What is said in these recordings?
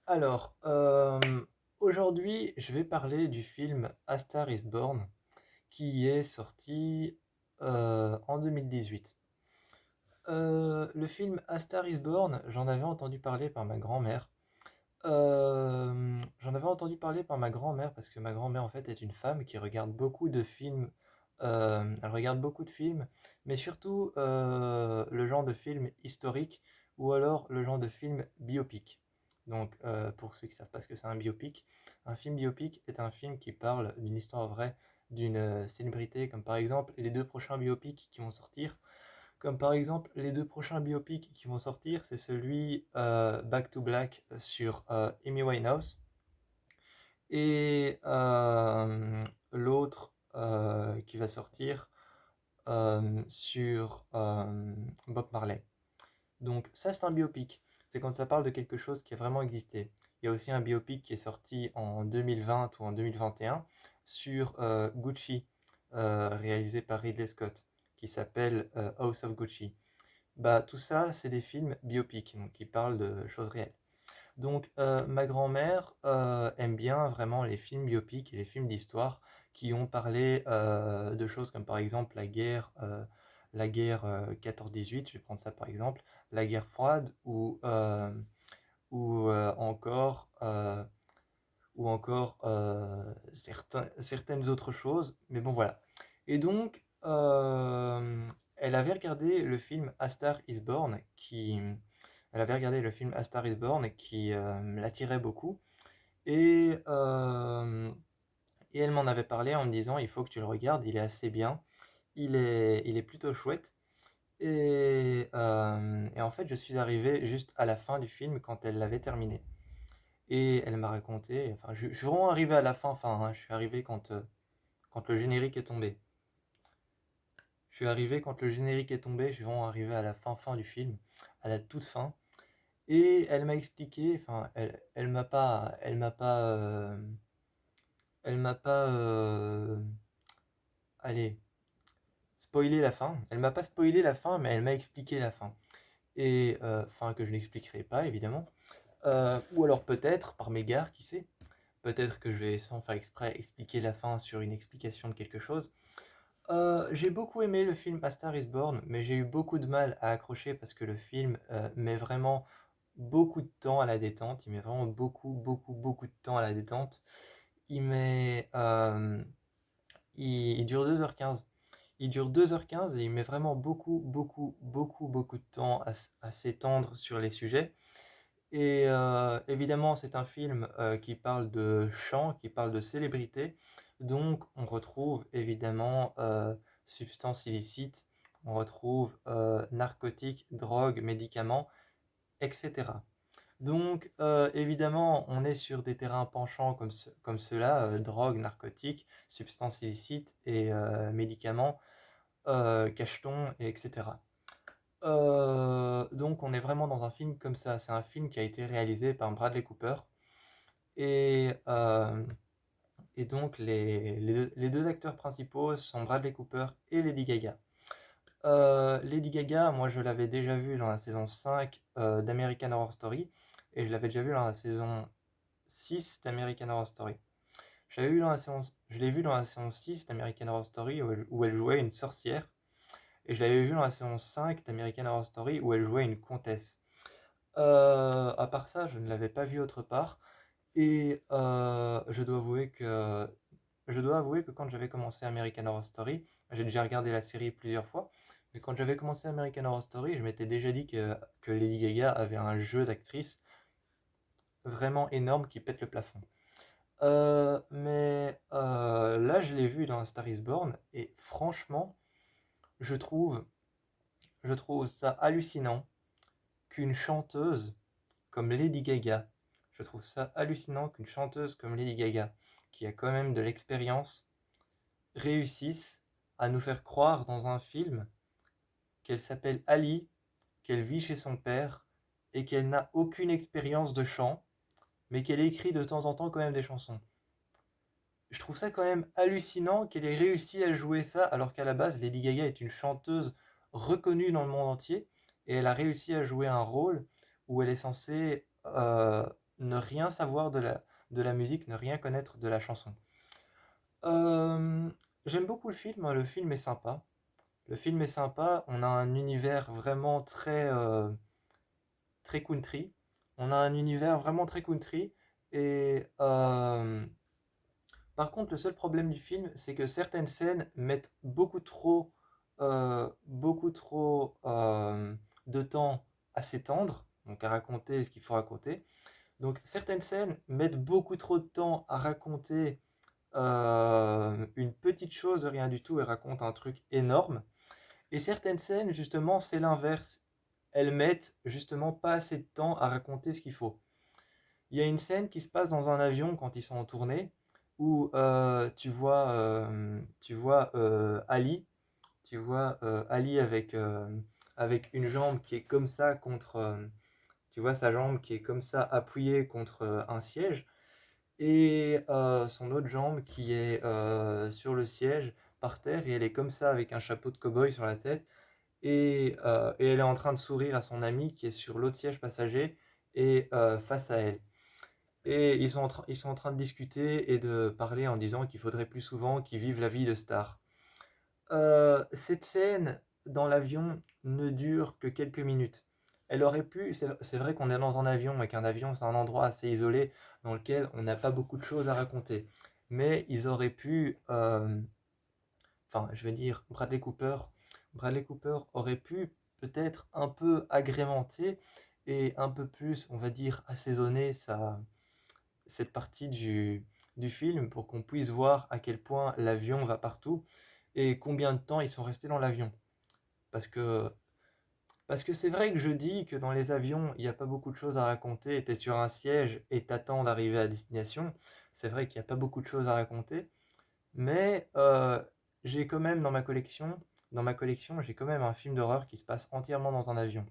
Alors, aujourd'hui, je vais parler du film A Star is Born qui est sorti en 2018. Le film A Star is Born, j'en avais entendu parler par ma grand-mère. J'en avais entendu parler par ma grand-mère parce que ma grand-mère en fait est une femme qui regarde beaucoup de films. Elle regarde beaucoup de films, mais surtout le genre de film historique ou alors le genre de film biopic. Donc pour ceux qui ne savent pas ce que c'est un film biopic est un film qui parle d'une histoire vraie d'une célébrité, comme par exemple les deux prochains biopics qui vont sortir. Comme par exemple, les deux prochains biopics qui vont sortir, c'est celui Back to Black sur Amy Winehouse et l'autre qui va sortir sur Bob Marley. Donc ça, c'est un biopic. C'est quand ça parle de quelque chose qui a vraiment existé. Il y a aussi un biopic qui est sorti en 2020 ou en 2021 sur Gucci, réalisé par Ridley Scott, qui s'appelle House of Gucci. Bah, tout ça, c'est des films biopics, donc qui parlent de choses réelles. Donc, ma grand-mère aime bien vraiment les films biopics et les films d'histoire qui ont parlé de choses comme par exemple la guerre 14-18, je vais prendre ça par exemple, la guerre froide ou encore certaines autres choses. Mais bon, voilà. Et donc, elle avait regardé le film A Star is Born elle avait regardé le film A Star is Born qui l'attirait beaucoup. Et, euh, et elle m'en avait parlé en me disant, il faut que tu le regardes, il est assez bien, il est plutôt chouette. Et en fait, je suis arrivé juste à la fin du film quand elle l'avait terminé. Et elle m'a raconté, enfin, je suis vraiment arrivé à la fin, hein, je suis arrivé quand le générique est tombé. Je suis arrivé quand le générique est tombé, je suis vraiment arrivé à la fin du film, à la toute fin. Et elle m'a expliqué, enfin, elle m'a pas, allez, spoilé la fin. Elle m'a pas spoilé la fin, mais elle m'a expliqué la fin. Et, enfin, que je n'expliquerai pas, évidemment. Ou alors peut-être, par mégarde, qui sait. Peut-être que je vais, sans faire exprès, expliquer la fin sur une explication de quelque chose. J'ai beaucoup aimé le film A Star is Born, mais j'ai eu beaucoup de mal à accrocher parce que le film met vraiment beaucoup de temps à la détente. Il met vraiment beaucoup, beaucoup, beaucoup de temps à la détente. Il met, il dure 2h15. Il dure 2h15 et il met vraiment beaucoup, beaucoup, beaucoup, beaucoup de temps à s'étendre sur les sujets. Et évidemment, c'est un film qui parle de chant, qui parle de célébrité. Donc, on retrouve évidemment substances illicites, on retrouve narcotiques, drogues, médicaments, etc. Donc, évidemment, on est sur des terrains penchants comme ceux-là, drogue, narcotiques, substances illicites et médicaments, cachetons, etc. Donc on est vraiment dans un film comme ça. C'est un film qui a été réalisé par Bradley Cooper. Et, donc les deux acteurs principaux sont Bradley Cooper et Lady Gaga. Lady Gaga, moi je l'avais déjà vu dans la saison 5 d'American Horror Story. Et je l'avais déjà vu dans la saison 6 d'American Horror Story. Je l'ai vu dans la saison 6 d'American Horror Story où elle jouait une sorcière. Et je l'avais vu dans la saison 5 d'American Horror Story où elle jouait une comtesse. À part ça, je ne l'avais pas vu autre part. Et je dois avouer que quand j'avais commencé American Horror Story, j'ai déjà regardé la série plusieurs fois, mais quand j'avais commencé American Horror Story, je m'étais déjà dit que Lady Gaga avait un jeu d'actrice vraiment énorme qui pète le plafond. Mais là, je l'ai vu dans A Star is Born, et franchement, je trouve, je trouve ça hallucinant qu'une chanteuse comme Lady Gaga. Je trouve ça hallucinant qu'une chanteuse comme Lady Gaga, qui a quand même de l'expérience, réussisse à nous faire croire dans un film qu'elle s'appelle Ali, qu'elle vit chez son père et qu'elle n'a aucune expérience de chant, mais qu'elle écrit de temps en temps quand même des chansons. Je trouve ça quand même hallucinant qu'elle ait réussi à jouer ça alors qu'à la base Lady Gaga est une chanteuse reconnue dans le monde entier et elle a réussi à jouer un rôle où elle est censée ne rien savoir de la musique, ne rien connaître de la chanson. Euh, J'aime beaucoup le film, hein, le film est sympa. Le film est sympa, on a un univers vraiment très country. On a un univers vraiment très country. Et par contre, le seul problème du film, c'est que certaines scènes mettent beaucoup trop de temps à s'étendre, donc à raconter ce qu'il faut raconter. Donc certaines scènes mettent beaucoup trop de temps à raconter une petite chose, rien du tout, et racontent un truc énorme. Et certaines scènes, justement, c'est l'inverse. Elles mettent justement pas assez de temps à raconter ce qu'il faut. Il y a une scène qui se passe dans un avion quand ils sont en tournée, où tu vois Ali avec une jambe qui est comme ça tu vois sa jambe qui est comme ça appuyée contre un siège, et son autre jambe qui est sur le siège par terre, et elle est comme ça avec un chapeau de cow-boy sur la tête, et elle est en train de sourire à son ami qui est sur l'autre siège passager et face à elle. Et ils sont en train de discuter et de parler en disant qu'il faudrait plus souvent qu'ils vivent la vie de star. Cette scène dans l'avion ne dure que quelques minutes. Elle aurait pu, c'est vrai qu'on est dans un avion et qu'un avion c'est un endroit assez isolé dans lequel on n'a pas beaucoup de choses à raconter. Mais ils auraient pu, enfin je veux dire, Bradley Cooper aurait pu peut-être un peu agrémenter et un peu plus, on va dire, assaisonner cette partie du film pour qu'on puisse voir à quel point l'avion va partout et combien de temps ils sont restés dans l'avion. Parce que, parce que c'est vrai que je dis que dans les avions, il n'y a pas beaucoup de choses à raconter. Tu es sur un siège et t'attends d'arriver à destination. C'est vrai qu'il n'y a pas beaucoup de choses à raconter. Mais j'ai quand même dans ma collection, j'ai quand même un film d'horreur qui se passe entièrement dans un avion.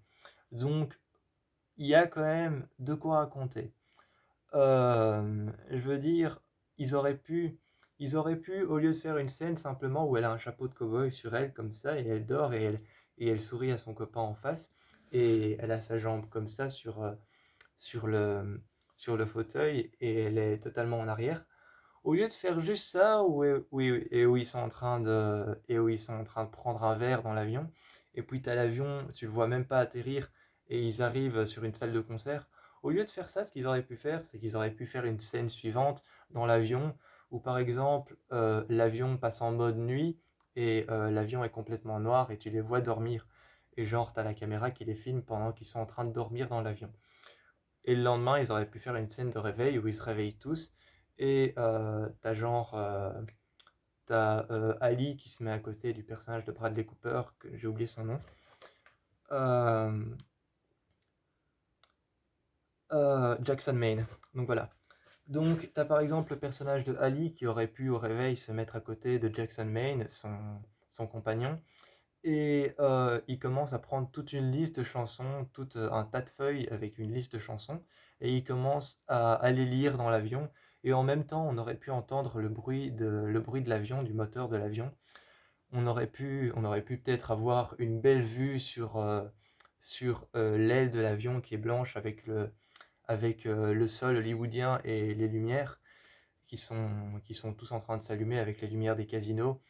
Donc, il y a quand même de quoi raconter. Je veux dire, ils auraient pu, ils auraient pu, au lieu de faire une scène simplement où elle a un chapeau de cow-boy sur elle comme ça et elle dort et elle sourit à son copain en face et elle a sa jambe comme ça sur sur le fauteuil et elle est totalement en arrière. Au lieu de faire juste ça où ils sont en train et où ils sont en train de prendre un verre dans l'avion et puis t'as l'avion, tu le vois même pas atterrir et ils arrivent sur une salle de concert. Au lieu de faire ça, ce qu'ils auraient pu faire, c'est qu'ils auraient pu faire une scène suivante dans l'avion où par exemple l'avion passe en mode nuit et l'avion est complètement noir et tu les vois dormir. Et genre, t'as la caméra qui les filme pendant qu'ils sont en train de dormir dans l'avion. Et le lendemain, ils auraient pu faire une scène de réveil où ils se réveillent tous. Et t'as Ali qui se met à côté du personnage de Bradley Cooper, que j'ai oublié son nom. Euh, Jackson Maine. Donc voilà. Donc t'as par exemple le personnage de Ali qui aurait pu au réveil se mettre à côté de Jackson Maine, son compagnon. Et il commence à prendre toute une liste de chansons, tout un tas de feuilles avec une liste de chansons, et il commence à les lire dans l'avion. Et en même temps, on aurait pu entendre le bruit de l'avion, du moteur de l'avion. On aurait pu peut-être avoir une belle vue sur l'aile de l'avion qui est blanche avec le sol hollywoodien et les lumières qui sont tous en train de s'allumer avec les lumières des casinos,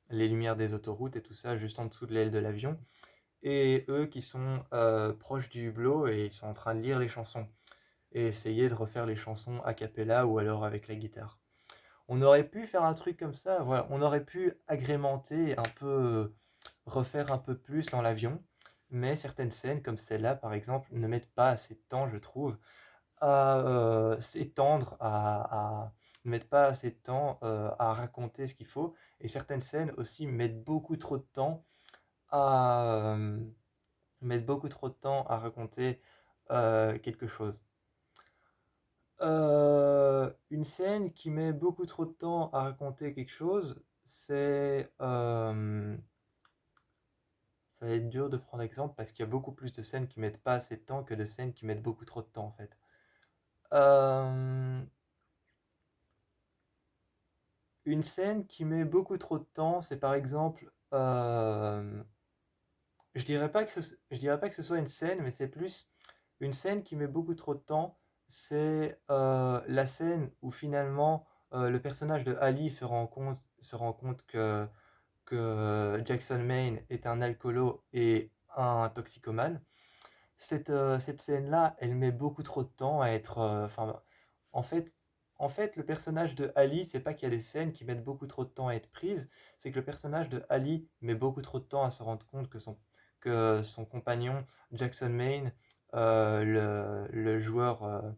les lumières des autoroutes et tout ça juste en dessous de l'aile de l'avion. Et eux qui sont proches du hublot et ils sont en train de lire les chansons et essayer de refaire les chansons a cappella ou alors avec la guitare. On aurait pu faire un truc comme ça, voilà, on aurait pu agrémenter un peu, refaire un peu plus dans l'avion, mais certaines scènes comme celle-là par exemple ne mettent pas assez de temps, je trouve, à s'étendre, ne mettent pas assez de temps à raconter ce qu'il faut, et certaines scènes aussi mettent beaucoup trop de temps à, mettent beaucoup trop de temps à raconter quelque chose. Une scène qui met beaucoup trop de temps à raconter quelque chose, ça va être dur de prendre exemple parce qu'il y a beaucoup plus de scènes qui mettent pas assez de temps que de scènes qui mettent beaucoup trop de temps en fait. Euh, une scène qui met beaucoup trop de temps, c'est par exemple, je dirais pas que ce soit une scène, mais c'est plus une scène qui met beaucoup trop de temps. c'est la scène où finalement le personnage de Ali se rend compte que Jackson Maine est un alcoolo et un toxicomane. Cette scène-là, elle met beaucoup trop de temps à être. Enfin, en fait, le personnage de Ali, c'est pas qu'il y a des scènes qui mettent beaucoup trop de temps à être prises, c'est que le personnage de Ali met beaucoup trop de temps à se rendre compte que son compagnon Jackson Maine, le joueur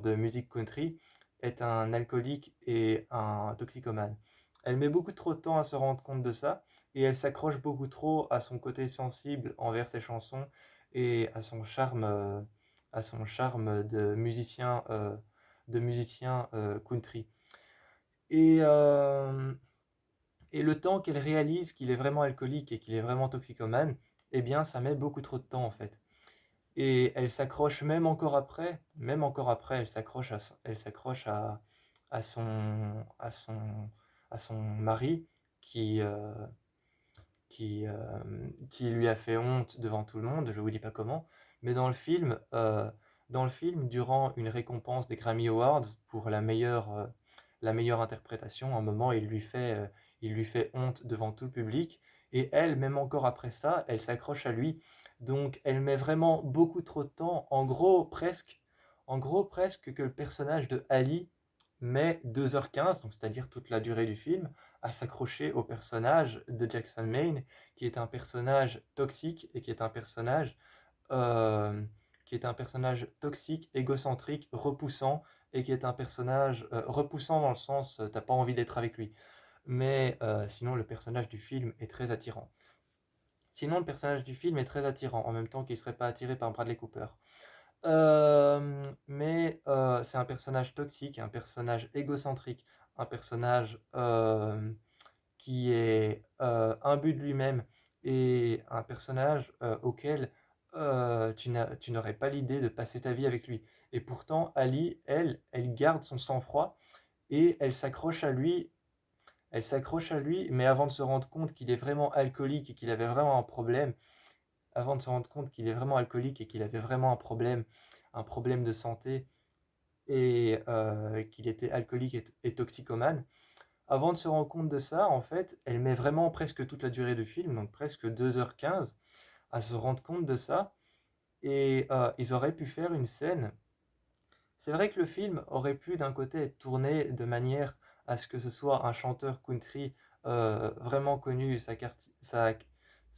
de musique country, est un alcoolique et un toxicomane. Elle met beaucoup trop de temps à se rendre compte de ça, et elle s'accroche beaucoup trop à son côté sensible envers ses chansons et à son charme de musicien country. Et, euh, et le temps qu'elle réalise qu'il est vraiment alcoolique et qu'il est vraiment toxicomane, eh bien, ça met beaucoup trop de temps en fait. Et elle s'accroche même encore après, elle s'accroche à son mari qui, euh, qui, euh, qui lui a fait honte devant tout le monde, je vous dis pas comment, mais dans le film, durant une récompense des Grammy Awards pour la meilleure interprétation, à un moment, il lui fait honte devant tout le public, et elle, même encore après ça, elle s'accroche à lui, donc elle met vraiment beaucoup trop de temps, en gros presque que le personnage de Ali met 2h15, donc c'est-à-dire toute la durée du film, à s'accrocher au personnage de Jackson Maine, qui est un personnage toxique et euh, qui est un personnage toxique, égocentrique, repoussant, et qui est un personnage repoussant dans le sens t'as pas envie d'être avec lui. Mais sinon, le personnage du film est très attirant. Sinon, le personnage du film est très attirant, en même temps qu'il ne serait pas attiré par Bradley Cooper. Mais c'est un personnage toxique, un personnage égocentrique, un personnage qui est imbu de lui-même et un personnage auquel tu n'aurais pas l'idée de passer ta vie avec lui. Et pourtant, Ali, elle garde son sang-froid et elle s'accroche à lui, mais avant de se rendre compte qu'il est vraiment alcoolique et qu'il avait vraiment un problème, avant de se rendre compte qu'il est vraiment alcoolique et qu'il avait vraiment un problème de santé et qu'il était alcoolique et toxicomane, avant de se rendre compte de ça, en fait, elle met vraiment presque toute la durée du film, donc presque 2h15, à se rendre compte de ça. Et ils auraient pu faire une scène. C'est vrai que le film aurait pu d'un côté être tourné de manière à ce que ce soit un chanteur country vraiment connu. Ça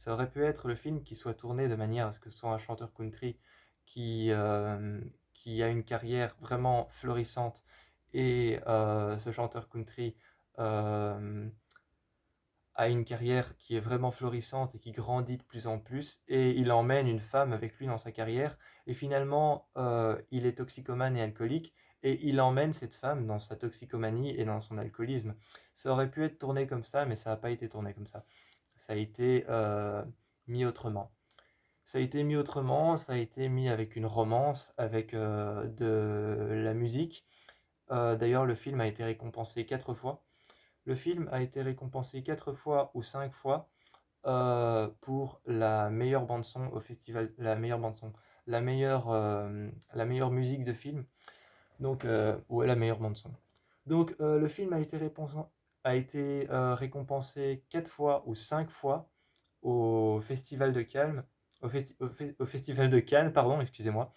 aurait pu être le film qui soit tourné de manière à ce que ce soit un chanteur country qui, euh, qui a une carrière vraiment florissante. Et ce chanteur country euh, a une carrière qui est vraiment florissante et qui grandit de plus en plus, et il emmène une femme avec lui dans sa carrière, et finalement, il est toxicomane et alcoolique, et il emmène cette femme dans sa toxicomanie et dans son alcoolisme. Ça aurait pu être tourné comme ça, mais ça n'a pas été tourné comme ça. Ça a été mis autrement. Ça a été mis avec une romance, avec de la musique. D'ailleurs, le film a été récompensé 4 fois. Le film a été récompensé 4 fois ou 5 fois pour la meilleure bande son au festival, la meilleure bande son, la meilleure musique de film, donc ouais, la meilleure bande son. Donc le film a été récompensé 4 fois ou 5 fois au festival de Cannes, au festival de Cannes, pardon, excusez-moi.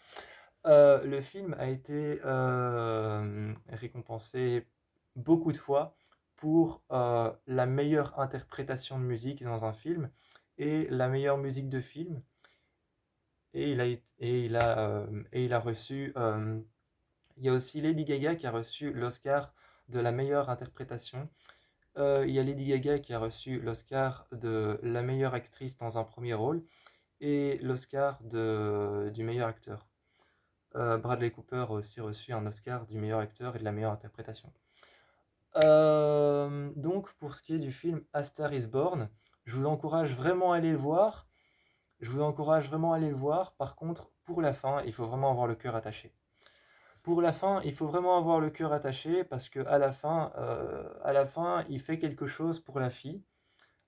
Le film a été récompensé beaucoup de fois pour la meilleure interprétation de musique dans un film et la meilleure musique de film. Et il a reçu. Il y a aussi Lady Gaga qui a reçu l'Oscar de la meilleure interprétation. Il y a Lady Gaga qui a reçu l'Oscar de la meilleure actrice dans un premier rôle et l'Oscar du meilleur acteur. Bradley Cooper a aussi reçu un Oscar du meilleur acteur et de la meilleure interprétation. Donc, pour ce qui est du film A Star is Born, je vous encourage vraiment à aller le voir. Je vous encourage vraiment à aller le voir. Par contre, pour la fin, il faut vraiment avoir le cœur attaché. Pour la fin, il faut vraiment avoir le cœur attaché parce que à la fin, il fait quelque chose pour la fille.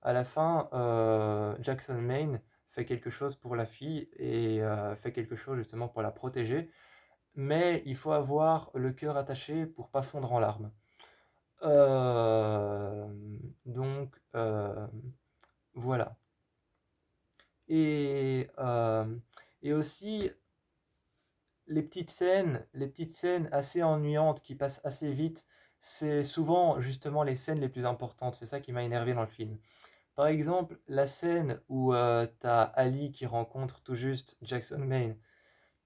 À la fin, Jackson Maine fait quelque chose pour la fille et fait quelque chose justement pour la protéger. mais il faut avoir le cœur attaché pour pas fondre en larmes. Euh, donc, voilà. Et, euh, et aussi, les petites scènes assez ennuyantes qui passent assez vite, c'est souvent justement les scènes les plus importantes. C'est ça qui m'a énervé dans le film. Par exemple, la scène où t'as Ali qui rencontre tout juste Jackson Maine.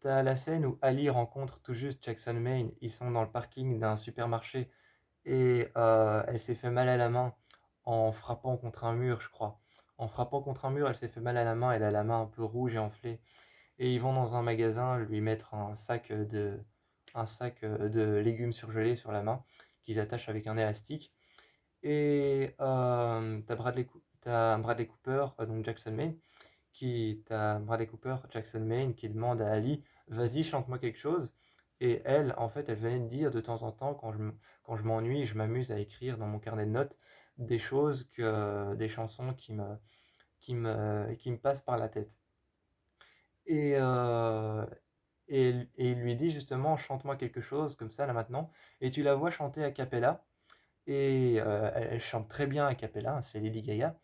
T'as la scène où Ali rencontre tout juste Jackson Maine. Ils sont dans le parking d'un supermarché et elle s'est fait mal à la main en frappant contre un mur, je crois. En frappant contre un mur, elle s'est fait mal à la main. Elle a la main un peu rouge et enflée. Et ils vont dans un magasin lui mettre un sac de légumes surgelés sur la main qu'ils attachent avec un élastique. Et t'as Bradley Cooper, donc Jackson Maine, t'as Bradley Cooper, Jackson Maine, qui demande à Ali, vas-y, chante-moi quelque chose. Et elle, en fait, elle venait de dire de temps en temps, quand je m'ennuie, je m'amuse à écrire dans mon carnet de notes des chansons qui me passent par la tête. Et, euh, et il lui dit justement, chante-moi quelque chose comme ça là maintenant. Et tu la vois chanter a cappella. Et elle chante très bien a cappella, hein, c'est Lady Gaga.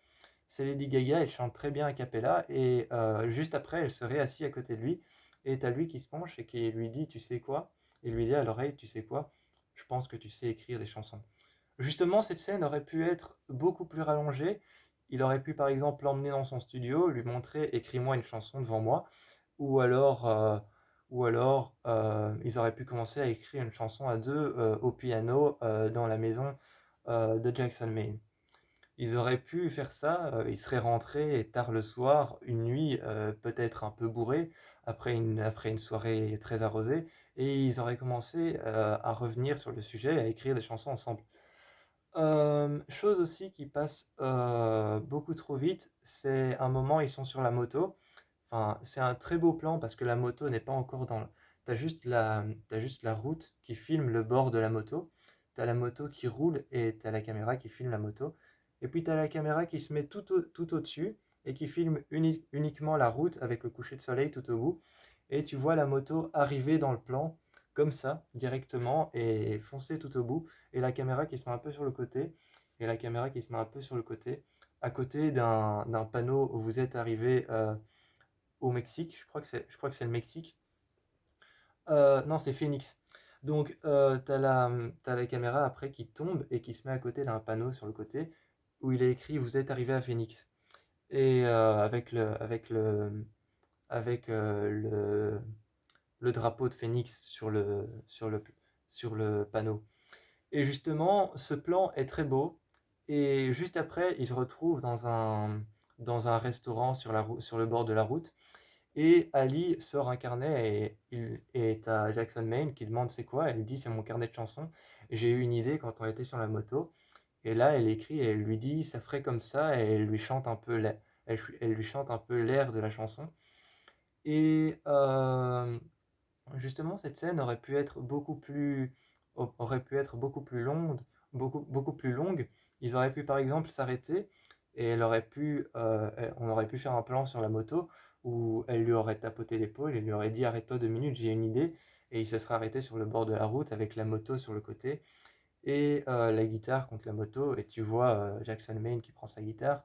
C'est Lady Gaga, elle chante très bien a cappella. Et juste après, elle se réassit à côté de lui. Et t'as lui qui se penche et qui lui dit, tu sais quoi? Il lui dit à l'oreille, tu sais quoi? Je pense que tu sais écrire des chansons. Justement, cette scène aurait pu être beaucoup plus rallongée. Il aurait pu par exemple l'emmener dans son studio, lui montrer, écris-moi une chanson devant moi. Ou alors, ils auraient pu commencer à écrire une chanson à deux au piano dans la maison de Jackson Maine. Ils auraient pu faire ça, ils seraient rentrés tard le soir, une nuit peut-être un peu bourrée, après une soirée très arrosée, et ils auraient commencé à revenir sur le sujet, à écrire des chansons ensemble. Chose aussi qui passe beaucoup trop vite, c'est un moment ils sont sur la moto. Enfin, c'est un très beau plan parce que la moto n'est pas encore dans. T'as juste la route qui filme le bord de la moto. T'as la moto qui roule et t'as la caméra qui filme la moto. Et puis t'as la caméra qui se met tout au-dessus et qui filme uniquement la route avec le coucher de soleil tout au bout. Et tu vois la moto arriver dans le plan comme ça, directement, et foncer tout au bout et la caméra qui se met un peu sur le côté, et la caméra qui se met un peu sur le côté, à côté d'un panneau où vous êtes arrivé au Mexique, je crois que c'est le Mexique. Non, c'est Phoenix. Donc, t'as la caméra après qui tombe et qui se met à côté d'un panneau sur le côté où il est écrit vous êtes arrivé à Phoenix. Et avec le drapeau de Phoenix sur le panneau. Et justement, ce plan est très beau. Et juste après, il se retrouve dans un restaurant sur le bord de la route. Et Ali sort un carnet et t'as Jackson Maine qui demande c'est quoi. Elle dit c'est mon carnet de chansons. J'ai eu une idée quand on était sur la moto. Et là, elle écrit et elle lui dit ça ferait comme ça. Et elle lui chante un peu elle lui chante un peu l'air de la chanson. Et justement, cette scène aurait pu être beaucoup plus longue. Ils auraient pu par exemple s'arrêter et on aurait pu faire un plan sur la moto où elle lui aurait tapoté l'épaule et lui aurait dit arrête-toi 2 minutes, j'ai une idée. Et il se serait arrêté sur le bord de la route avec la moto sur le côté et la guitare contre la moto. Et tu vois Jackson Maine qui prend sa guitare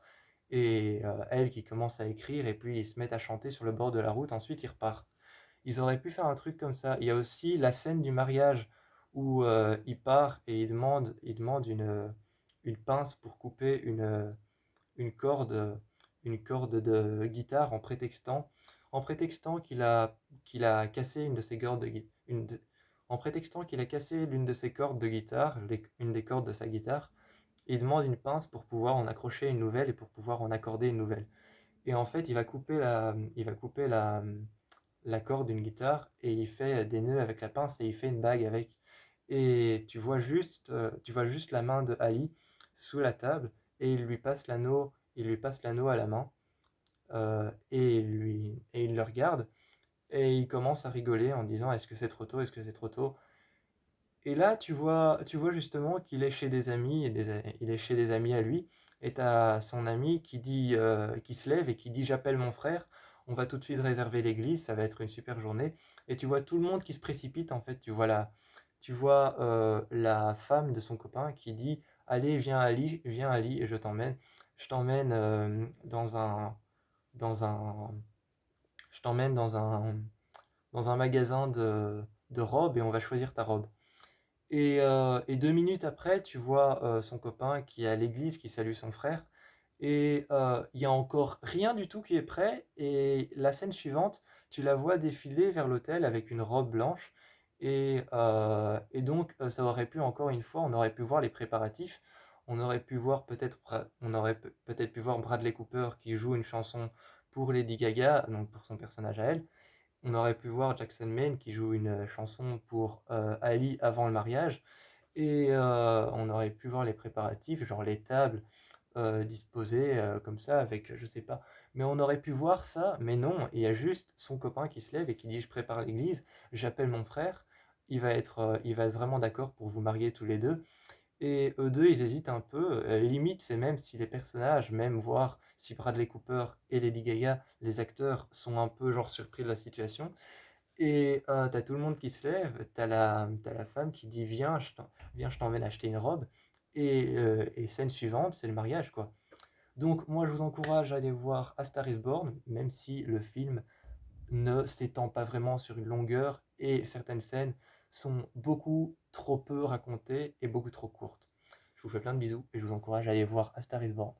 et elle qui commence à écrire et puis ils se mettent à chanter sur le bord de la route. Ensuite, ils repartent. Ils auraient pu faire un truc comme ça. Il y a aussi la scène du mariage où il part et il demande une pince pour couper une corde, une corde de guitare en prétextant qu'il a cassé une de ses cordes de, gui- une de- en prétextant qu'il a cassé l'une de ses cordes de guitare, une des cordes de sa guitare. Il demande une pince pour pouvoir en accrocher une nouvelle et pour pouvoir en accorder une nouvelle. Et en fait, il va couper la corde d'une guitare et il fait des nœuds avec la pince et il fait une bague avec. Et tu vois juste la main de Ali sous la table et il lui passe l'anneau à la main et il le regarde et il commence à rigoler en disant est-ce que c'est trop tôt, est-ce que c'est trop tôt. Et là, tu vois justement qu'il est chez des amis, il est chez des amis à lui, et t'as son ami qui dit, qui se lève et qui dit j'appelle mon frère on va tout de suite réserver l'église, ça va être une super journée. Et tu vois tout le monde qui se précipite, en fait. Tu vois la femme de son copain qui dit, allez, viens Ali, et je t'emmène dans un, je t'emmène dans un magasin de robes et on va choisir ta robe. Et 2 minutes après, tu vois son copain qui est à l'église, qui salue son frère. Et il y a encore rien du tout qui est prêt. Et la scène suivante, tu la vois défiler vers l'hôtel avec une robe blanche. Et donc, ça aurait pu, encore une fois, on aurait pu voir les préparatifs. On aurait pu voir peut-être pu voir Bradley Cooper qui joue une chanson pour Lady Gaga, donc pour son personnage à elle. On aurait pu voir Jackson Maine qui joue une chanson pour Ali avant le mariage. Et on aurait pu voir les préparatifs, genre les tables disposées comme ça, avec je sais pas. Mais on aurait pu voir ça, mais non, il y a juste son copain qui se lève et qui dit je prépare l'église, j'appelle mon frère, il va être vraiment d'accord pour vous marier tous les deux. Et eux deux, ils hésitent un peu. Limite, c'est même si les personnages, même voir si Bradley Cooper et Lady Gaga, les acteurs, sont un peu genre surpris de la situation. Et t'as tout le monde qui se lève, t'as la femme qui dit viens, je t'emmène acheter une robe. Et scène suivante, c'est le mariage, quoi. Donc moi, je vous encourage à aller voir A Star is Born, même si le film ne s'étend pas vraiment sur une longueur et certaines scènes sont beaucoup trop peu racontées et beaucoup trop courtes. Je vous fais plein de bisous et je vous encourage à aller voir A Star is Born.